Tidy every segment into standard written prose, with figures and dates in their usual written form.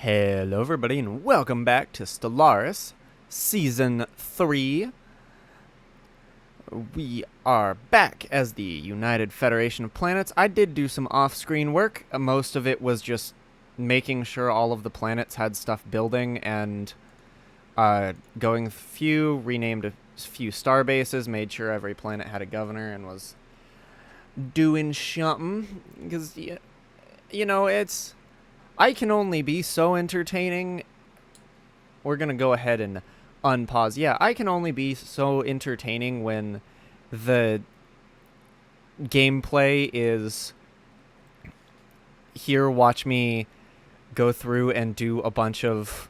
Hello everybody and welcome back to Stellaris Season 3. We are back as the United Federation of Planets. I did do some off-screen work. Most of it was just making sure all of the planets had stuff building and going renamed a few star bases, made sure every planet had a governor and was doing something. Because, you know, I can only be so entertaining. We're going to go ahead and unpause. Yeah, I can only be so entertaining when the gameplay is here. Watch me go through and do a bunch of,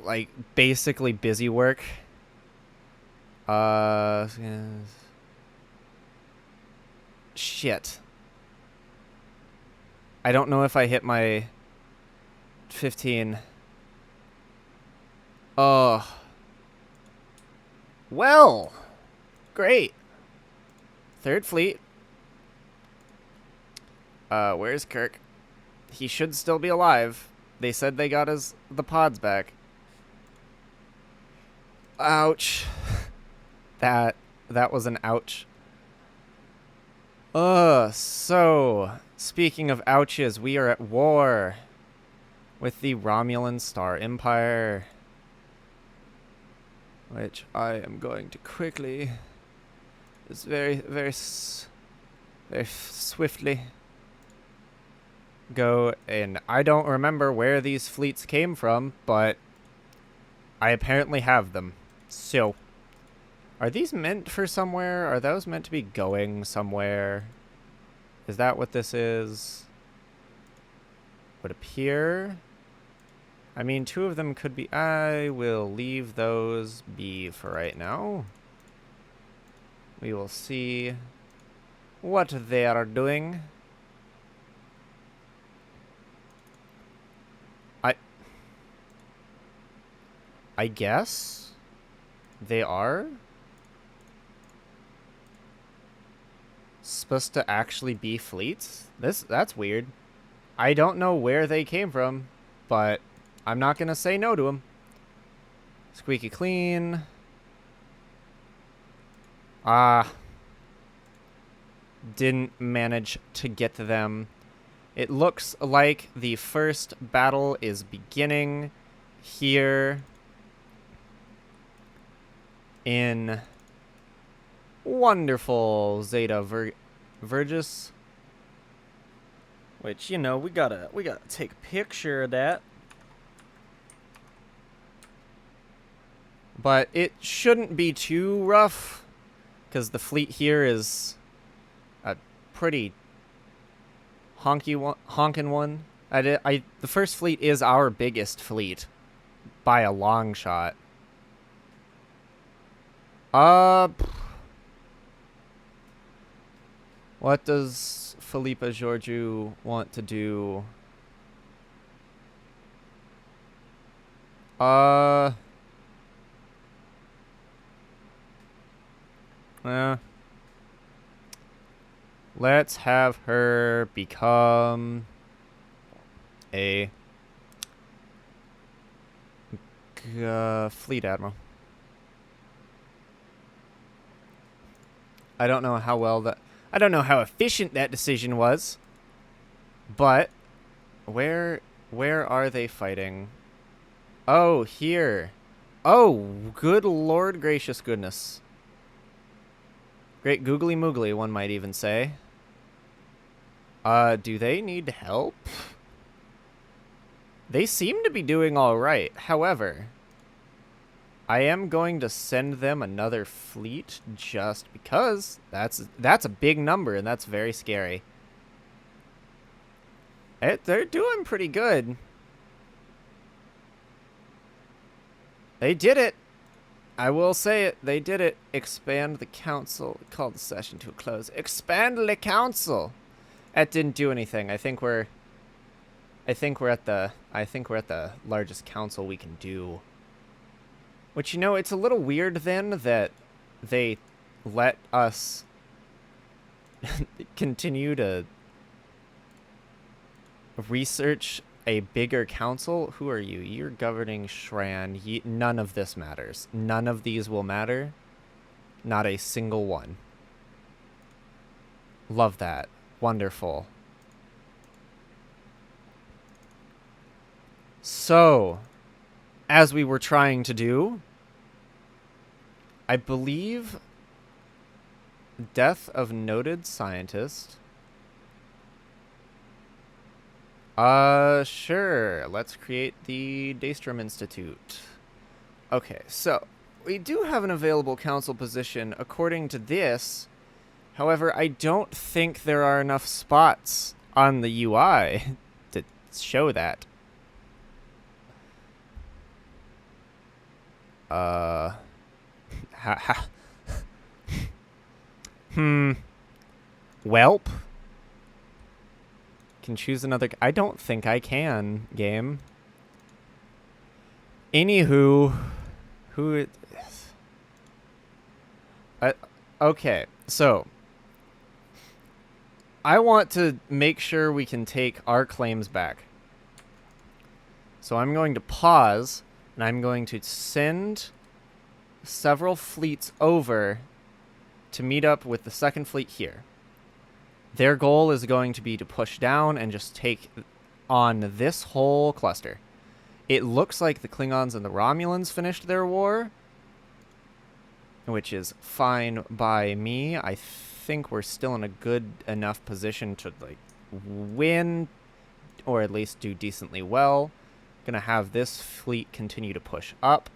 like, basically busy work. Shit. I don't know if I hit my 15. Oh. Well. Great. Third Fleet. Where's Kirk? He should still be alive. They said they got the pods back. Ouch. That was an ouch. So, speaking of ouches, we are at war with the Romulan Star Empire, which I am going to quickly, very swiftly go, and I don't remember where these fleets came from, but I apparently have them. So, are these meant for somewhere? Are those meant to be going somewhere? Is that what this is? Would appear. I mean, two of them could be. I will leave those be for right now. We will see what they are doing. I guess they are supposed to actually be fleets. That's weird. I don't know where they came from, but I'm not gonna say no to them. Squeaky clean. Didn't manage to get to them. It looks like the first battle is beginning here in wonderful Zeta Virgis, which, you know, we gotta take a picture of that. But it shouldn't be too rough, because the fleet here is a pretty honking one. The first fleet is our biggest fleet by a long shot. What does Philippa Georgiou want to do? Let's have her become a fleet admiral. I don't know how efficient that decision was, but where are they fighting? Oh, here. Oh, good Lord gracious goodness. Great googly moogly, one might even say. Do they need help? They seem to be doing all right. However, I am going to send them another fleet just because that's a big number, and that's very scary. They're doing pretty good. They did it. I will say it. They did it. Expand the council. Call the session to a close. Expand the council. That didn't do anything. I think we're at the largest council we can do. Which, you know, it's a little weird then that they let us continue to research a bigger council. Who are you? You're governing Shran. None of this matters. None of these will matter. Not a single one. Love that. Wonderful. So, as we were trying to do, I believe death of noted scientist. Sure. Let's create the Daystrom Institute. Okay, so we do have an available council position according to this. However, I don't think there are enough spots on the UI to show that. Welp. Can choose another. I don't think I can, game. Anywho, who it is. Okay, so I want to make sure we can take our claims back. So I'm going to pause, and I'm going to send several fleets over to meet up with the Second Fleet here. Their goal is going to be to push down and just take on this whole cluster. It looks like the Klingons and the Romulans finished their war, which is fine by me. I think we're still in a good enough position to like win, or at least do decently well. Gonna have this fleet continue to push up.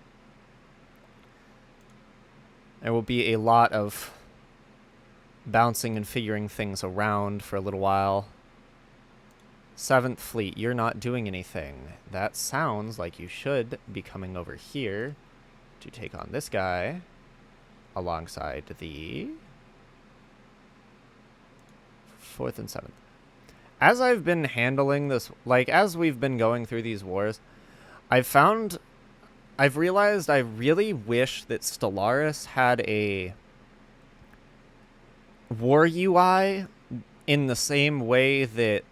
There will be a lot of bouncing and figuring things around for a little while. Seventh Fleet, you're not doing anything. That sounds like you should be coming over here to take on this guy alongside the 4th and 7th. As I've been handling this, like as we've been going through these wars, I've realized I really wish that Stellaris had a war UI in the same way that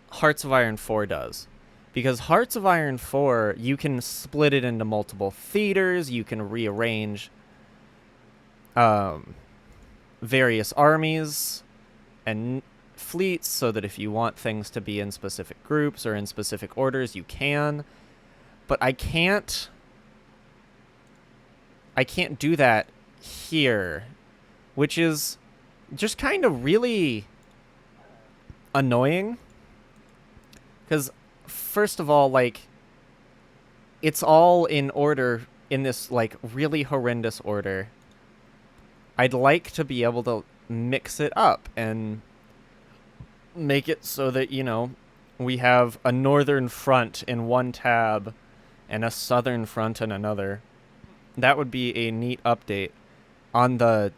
Hearts of Iron 4 does. Because Hearts of Iron 4, you can split it into multiple theaters, you can rearrange various armies and fleets so that if you want things to be in specific groups or in specific orders, you can. But I can't do that here, which is just kind of really annoying. Because, first of all, like, it's all in order in this, like, really horrendous order. I'd like to be able to mix it up and make it so that, you know, we have a northern front in one tab and a southern front in another. That would be a neat update on the,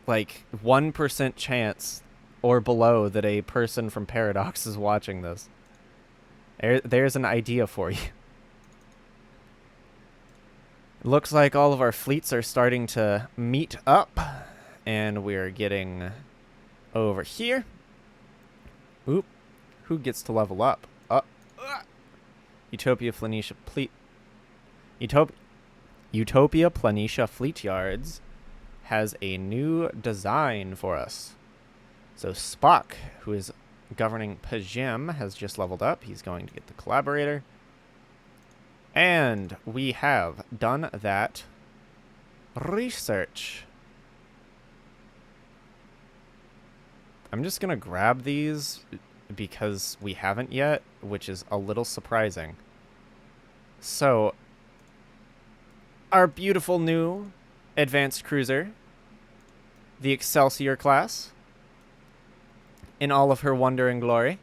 like, 1% chance or below that a person from Paradox is watching this. There's an idea for you. It looks like all of our fleets are starting to meet up, and we're getting over here. Oop. Who gets to level up? Utopia Planitia Fleet Yards has a new design for us. So Spock, who is governing Pajim, has just leveled up. He's going to get the collaborator. And we have done that research. I'm just going to grab these because we haven't yet, which is a little surprising. So, our beautiful new advanced cruiser, the Excelsior class, in all of her wonder and glory.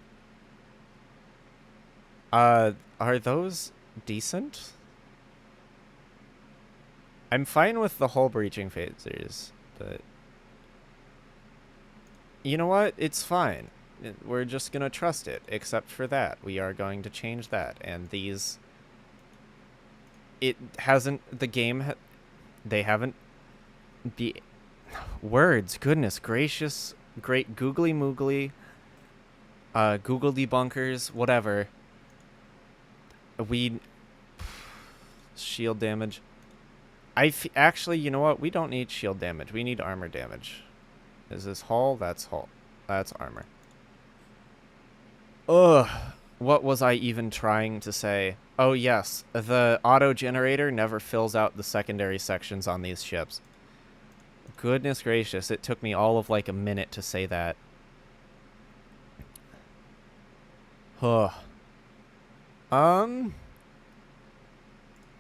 Are those decent? I'm fine with the hull breaching phasers, but you know what? It's fine. We're just gonna trust it, except for that. We are going to change that, and these... It hasn't... The game... They haven't... Words, goodness gracious... Great googly moogly. Google debunkers, whatever. We shield damage. Actually, you know what? We don't need shield damage. We need armor damage. Is this hull? That's hull. That's armor. Ugh. What was I even trying to say? Oh, yes. The auto-generator never fills out the secondary sections on these ships. Goodness gracious. It took me all of like a minute to say that. Huh. I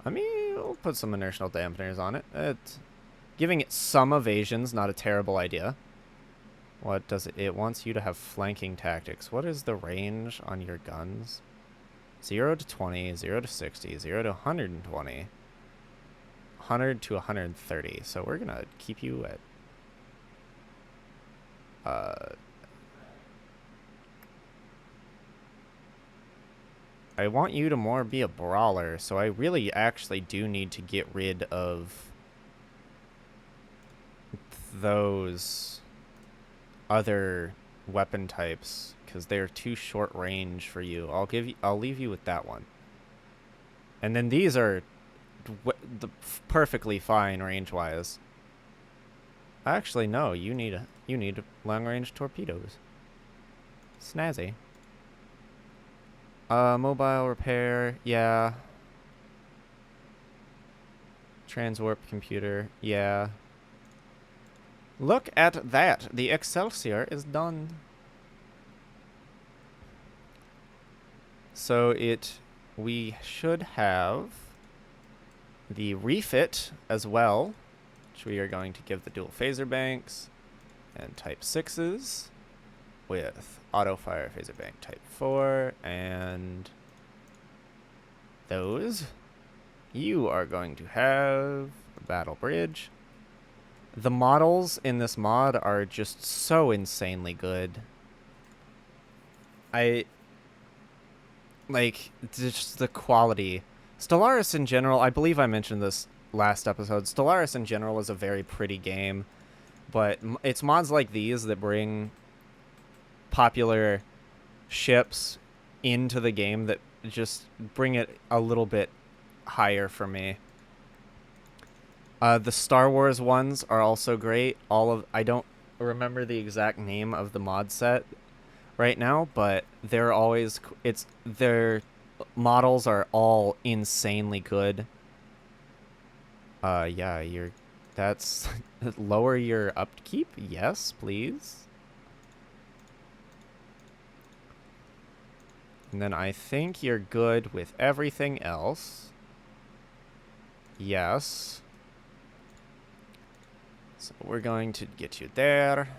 mean, we'll put some inertial dampeners on it. Giving it some evasion's not a terrible idea. What does it? It wants you to have flanking tactics. What is the range on your guns? 0 to 20, 0 to 60, 0 to 120, 100 to 130. So we're going to keep you at... I want you to more be a brawler, so I really actually do need to get rid of those other weapon types because they're too short range for you. I'll leave you with that one. And then these are perfectly fine range-wise. Actually, no, you need long-range torpedoes. Snazzy. Mobile repair, yeah. Transwarp computer, yeah. Look at that. The Excelsior is done. So we should have the refit as well, which we are going to give the dual phaser banks and type 6s with auto fire phaser bank type 4 and those. You are going to have a battle bridge. The models in this mod are just so insanely good. Like, just the quality. Stellaris in general, I believe I mentioned this last episode. Stellaris in general is a very pretty game, but it's mods like these that bring popular ships into the game that just bring it a little bit higher for me. The Star Wars ones are also great. I don't remember the exact name of the mod set right now, but they're always their models are all insanely good. Yeah, that's lower your upkeep. Yes, please. And then I think you're good with everything else. Yes. So we're going to get you there.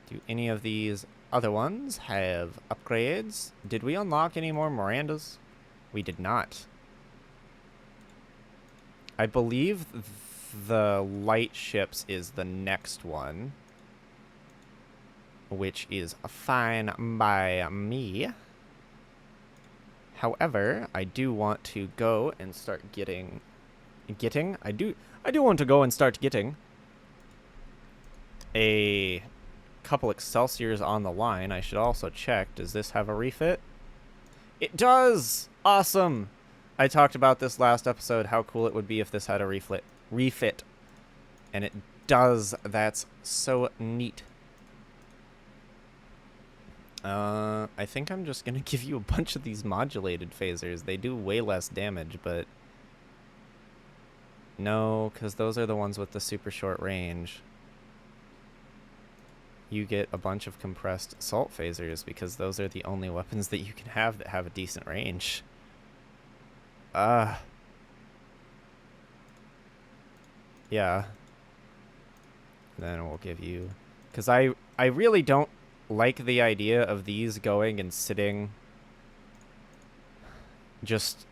Do any of these other ones have upgrades? Did we unlock any more Mirandas? We did not. I believe the light ships is the next one, which is fine by me. However, I do want to go and start I do want to go and start getting a couple Excelsiors on the line. I should also check, does this have a refit? It does! Awesome! I talked about this last episode, how cool it would be if this had a refit. And it does. That's so neat. I think I'm just gonna give you a bunch of these modulated phasers. They do way less damage, but... No, because those are the ones with the super short range. You get a bunch of compressed assault phasers because those are the only weapons that you can have that have a decent range. Yeah. Then we'll give you... Because I really don't like the idea of these going and sitting just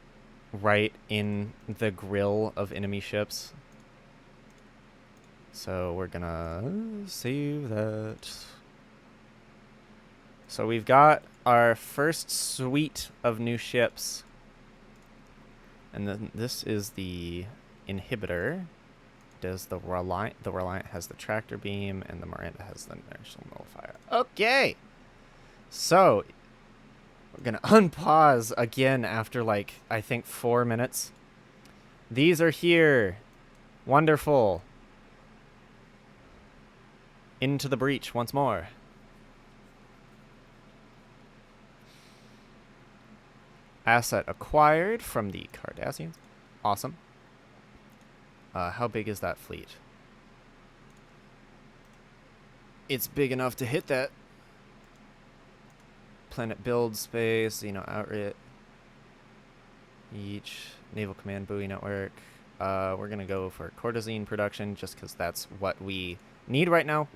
right in the grill of enemy ships. So we're gonna save that. So we've got our first suite of new ships. And then this is the inhibitor. does the Reliant? The Reliant has the tractor beam, and the Miranda has the inertial nullifier. Okay. So, we're going to unpause again after, like, I think 4 minutes. These are here. Wonderful. Into the breach once more. Asset acquired from the Cardassians. Awesome. How big is that fleet? It's big enough to hit that. Planet build space, outfit. Each naval command buoy network. We're gonna go for Cordazine production just because that's what we need right now.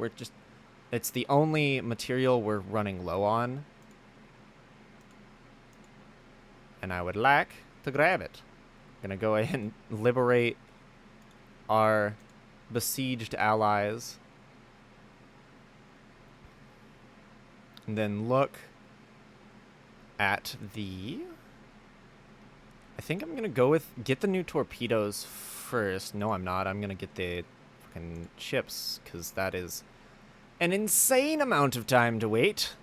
It's the only material we're running low on. And I would like to grab it. I'm gonna go ahead and liberate our besieged allies. And then look at the... I think I'm going to get the new torpedoes first. No, I'm not. I'm going to get the fucking ships, because that is an insane amount of time to wait.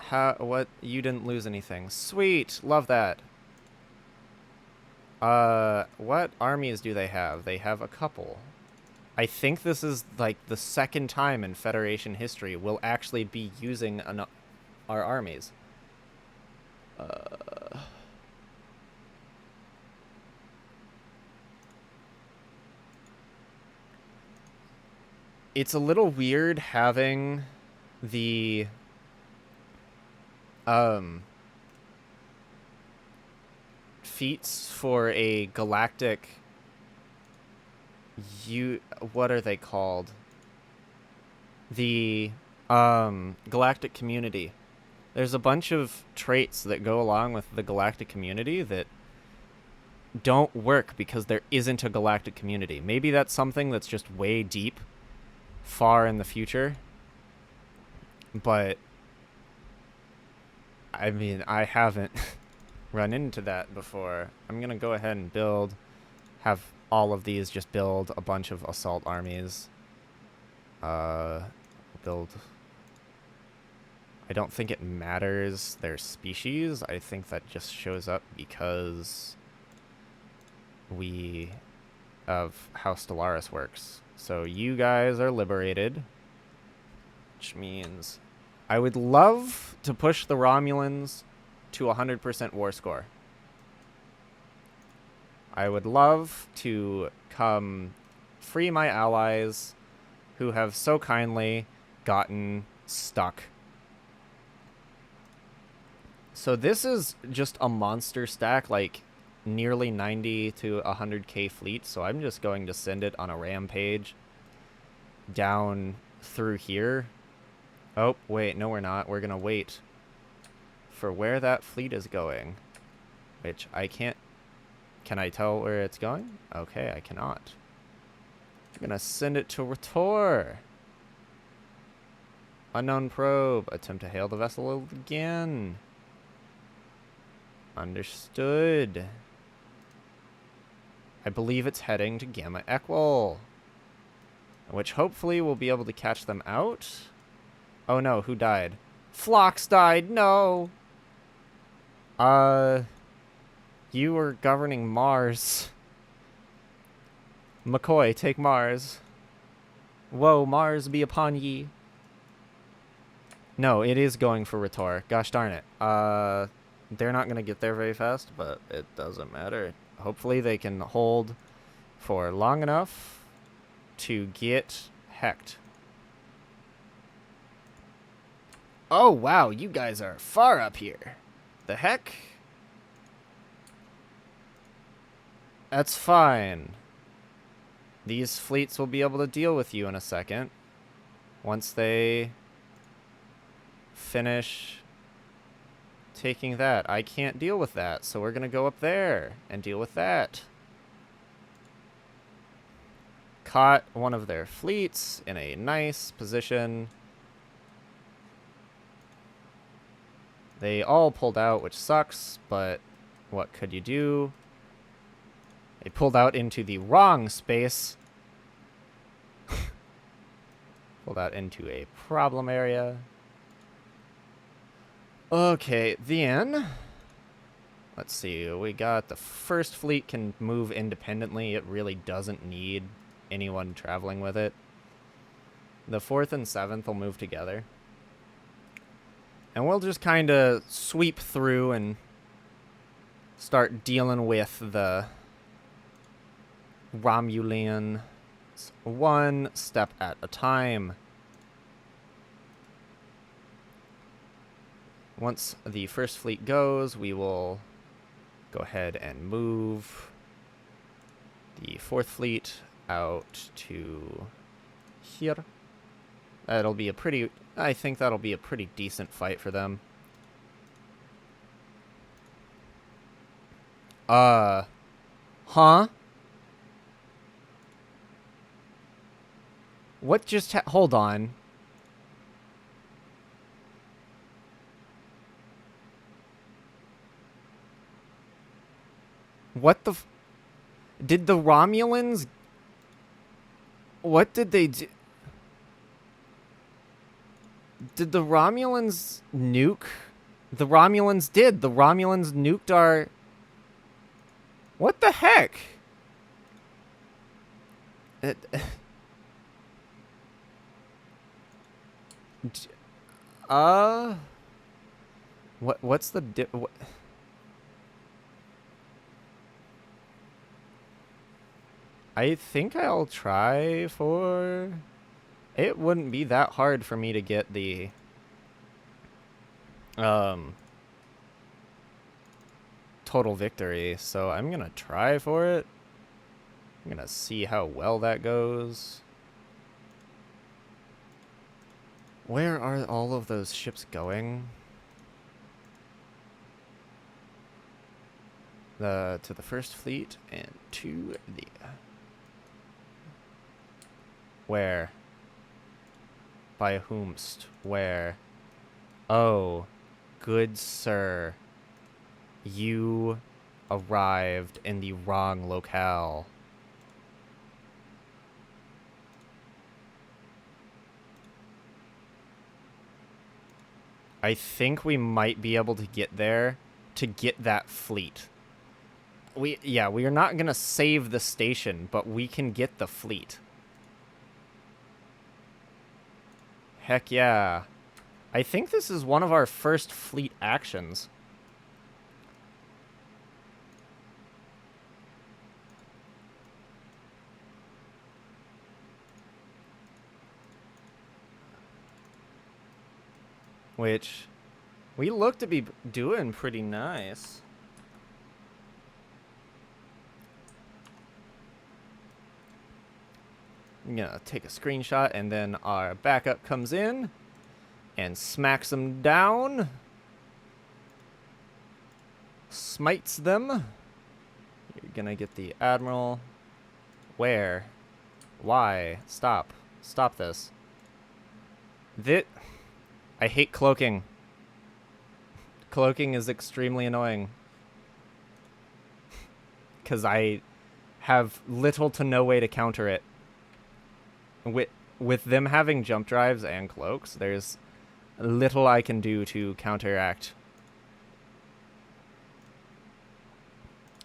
What? You didn't lose anything. Sweet. Love that. What armies do they have? They have a couple. I think this is, like, the second time in Federation history we'll actually be using our armies. It's a little weird having the... feats for a galactic... what are they called? The galactic community. There's a bunch of traits that go along with the galactic community that don't work because there isn't a galactic community. Maybe that's something that's just way deep, far in the future. But I mean, I haven't run into that before. I'm going to go ahead and have all of these just build a bunch of assault armies. Build... I don't think it matters their species. I think that just shows up because of how Stellaris works. So you guys are liberated, which means I would love to push the Romulans to 100% war score. I would love to come free my allies who have so kindly gotten stuck. So this is just a monster stack, like nearly 90 to 100k fleet. So I'm just going to send it on a rampage down through here. Oh, wait, no, we're not. We're going to wait for where that fleet is going, which I can't. Can I tell where it's going? Okay, I cannot. I'm going to send it to R'Tor. Unknown probe. Attempt to hail the vessel again. Understood. I believe it's heading to Gamma Equal, which hopefully we'll be able to catch them out. Oh no, who died? Phlox died, no! You were governing Mars. McCoy, take Mars. Woe, Mars be upon ye. No, it is going for R'Tor. Gosh darn it. They're not going to get there very fast, but it doesn't matter. Hopefully they can hold for long enough to get hecked. Oh, wow, you guys are far up here. The heck? That's fine. These fleets will be able to deal with you in a second. Once they finish taking that. I can't deal with that, so we're going to go up there and deal with that. Caught one of their fleets in a nice position. They all pulled out, which sucks, but what could you do? They pulled out into the wrong space. Pulled out into a problem area. Okay, then... Let's see, we got the first fleet can move independently. It really doesn't need anyone traveling with it. The 4th and 7th will move together. And we'll just kind of sweep through and start dealing with the Romulans one step at a time. Once the first fleet goes, we will go ahead and move the 4th fleet out to here. That'll be a pretty... I think that'll be a pretty decent fight for them. Huh? What just hold on. What the did the Romulans... What did they do? Did the Romulans nuke? The Romulans did. The Romulans nuked our... What the heck? What's the what? I think I'll try for... It wouldn't be that hard for me to get the... total victory, so I'm gonna try for it. I'm gonna see how well that goes. Where are all of those ships going? To the first fleet and to the... Where? By whomst? Where? Oh, good sir. You arrived in the wrong locale. I think we might be able to get there to get that fleet. We are not going to save the station, but we can get the fleet. Heck yeah. I think this is one of our first fleet actions. Which we look to be doing pretty nice. I'm gonna take a screenshot, and then our backup comes in and smacks them down. Smites them. You're gonna get the Admiral. Where? Why? Stop. Stop this. I hate cloaking. Cloaking is extremely annoying. Because I have little to no way to counter it. With them having jump drives and cloaks, there's little I can do to counteract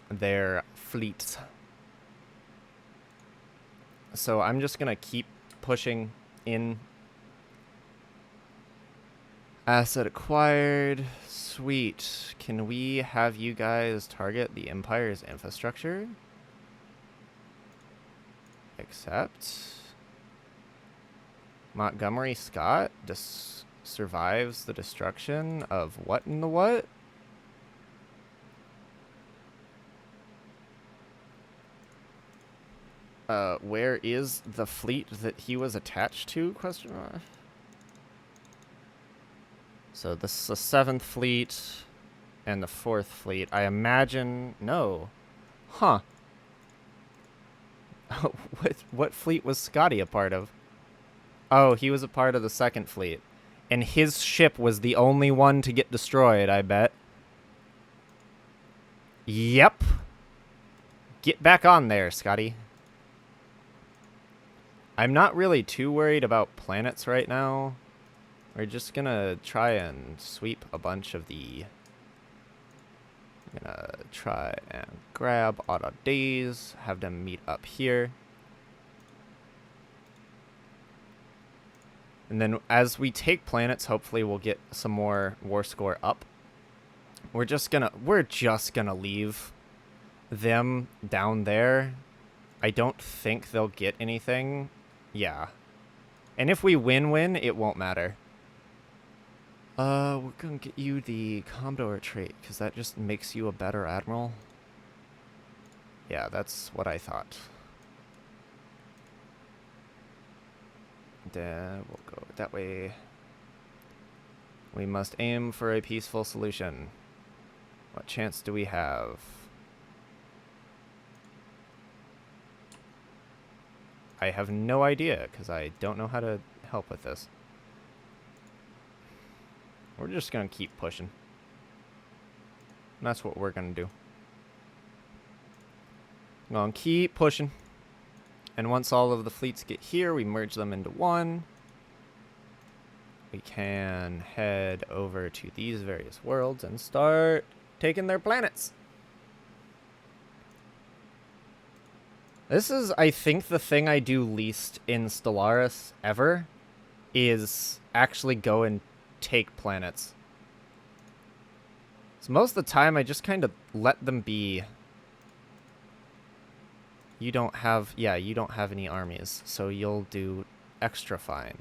their fleets. So I'm just going to keep pushing in. Asset acquired. Sweet. Can we have you guys target the Empire's infrastructure? Accept. Montgomery Scott survives the destruction of what in the what? Where is the fleet that he was attached to? Question mark. So this is the 7th fleet and the 4th fleet. I imagine... No. Huh. What fleet was Scotty a part of? Oh, he was a part of the 2nd fleet. And his ship was the only one to get destroyed, I bet. Yep. Get back on there, Scotty. I'm not really too worried about planets right now. We're just gonna try and sweep a bunch of the... I'm gonna try and grab auto days, have them meet up here. And then as we take planets, hopefully we'll get some more war score up. We're just gonna leave them down there. I don't think they'll get anything. Yeah. And if we win, it won't matter. We're gonna get you the Commodore trait, because that just makes you a better admiral. Yeah, that's what I thought. Then we'll go that way. We must aim for a peaceful solution. What chance do we have? I have no idea, because I don't know how to help with this. We're just going to keep pushing. And that's what we're going to do. Going to keep pushing. And once all of the fleets get here, we merge them into one. We can head over to these various worlds and start taking their planets. This is, I think, the thing I do least in Stellaris ever, is actually go and take planets. So most of the time, I just kind of let them be. You don't have any armies, so you'll do extra fine.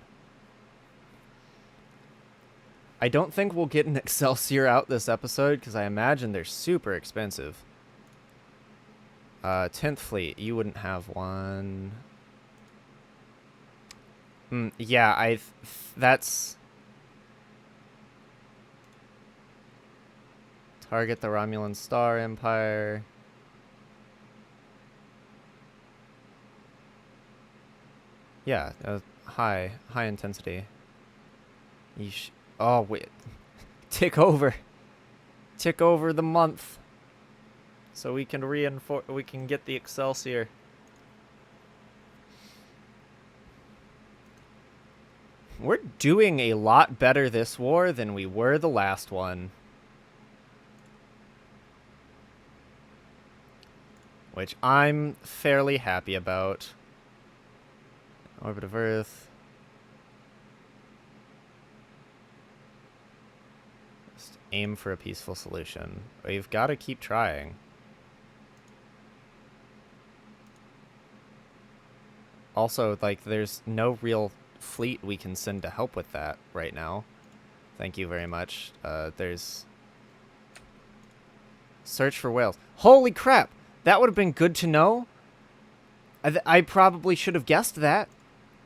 I don't think we'll get an Excelsior out this episode, because I imagine they're super expensive. 10th Fleet, you wouldn't have one. Yeah, that's... Target the Romulan Star Empire. Yeah, high intensity. Yeesh. Oh, wait. Tick over the month. So we can we can get the Excelsior. We're doing a lot better this war than we were the last one. Which I'm fairly happy about. Orbit of Earth. Just aim for a peaceful solution. We've got to keep trying. Also, like, there's no real fleet we can send to help with that right now. Thank you very much. There's... Search for whales. Holy crap! That would have been good to know. I probably should have guessed that.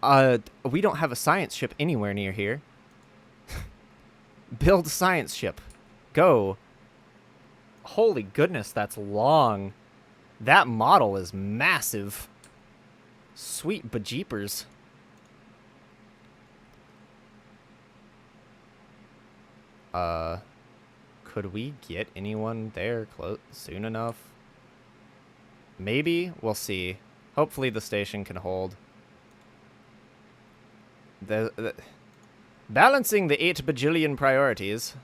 We don't have a science ship anywhere near here. Build a science ship. Go. Holy goodness, that's long. That model is massive. Sweet bejeepers. Could we get anyone there soon enough? Maybe? We'll see. Hopefully the station can hold. Balancing the 8 bajillion priorities.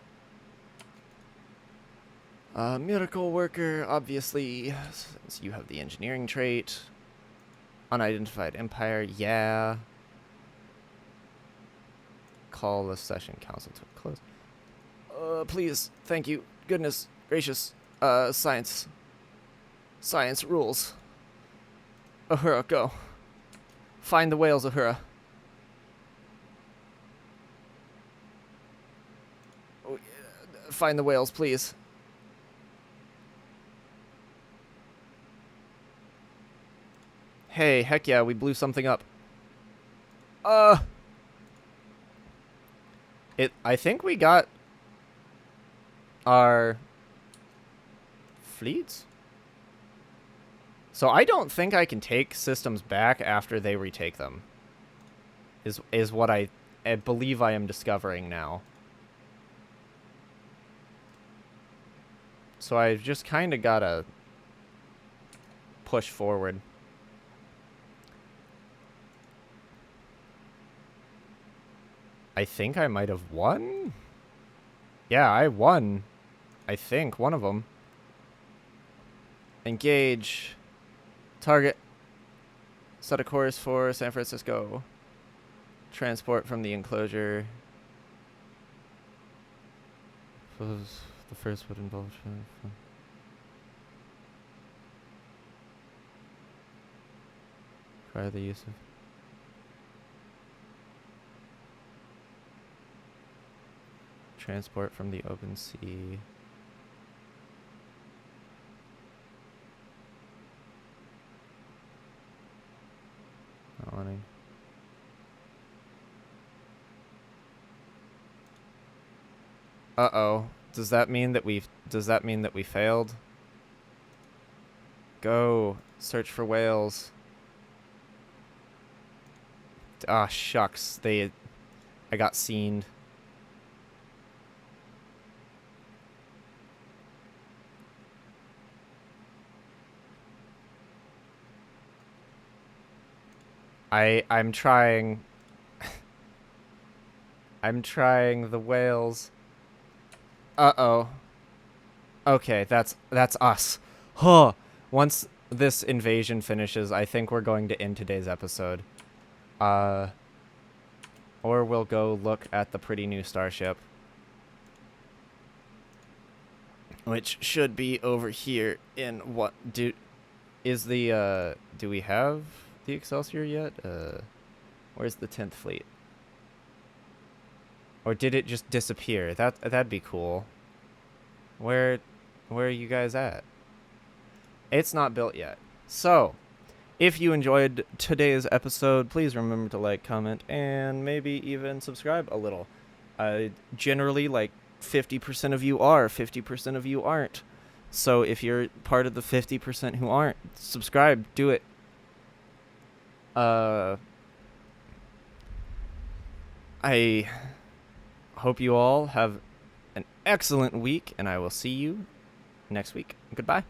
Miracle worker, obviously, since you have the engineering trait. Unidentified empire, yeah. Call the session council to a close. Please, thank you. Goodness gracious. Science. Science rules. Uhura, go. Find the whales, Uhura. Find the whales, please. Hey, heck yeah, we blew something up. I think we got our fleets? So I don't think I can take systems back after they retake them. Is what I believe I am discovering now. So I've just kind of gotta push forward. I think I might have won. Yeah, I won. I think one of them. Engage. Target. Set a course for San Francisco. Transport from the enclosure. The first would involve... Prior the use of... Transport from the open sea. Not wanting. Uh-oh. Does that mean that we failed? Go. Search for whales. Ah, shucks. I got seen. I'm trying. I'm trying the whales. Uh-oh. Okay, that's us. Huh. Once this invasion finishes, I think we're going to end today's episode. Or we'll go look at the pretty new starship. Which should be over here in what do we have the Excelsior yet? Where's the 10th fleet? Or did it just disappear? That'd be cool. Where are you guys at? It's not built yet. So, if you enjoyed today's episode, please remember to like, comment, and maybe even subscribe a little. Generally, like 50% of you are, 50% of you aren't. So if you're part of the 50% who aren't, subscribe, do it. I hope you all have an excellent week, and I will see you next week. Goodbye.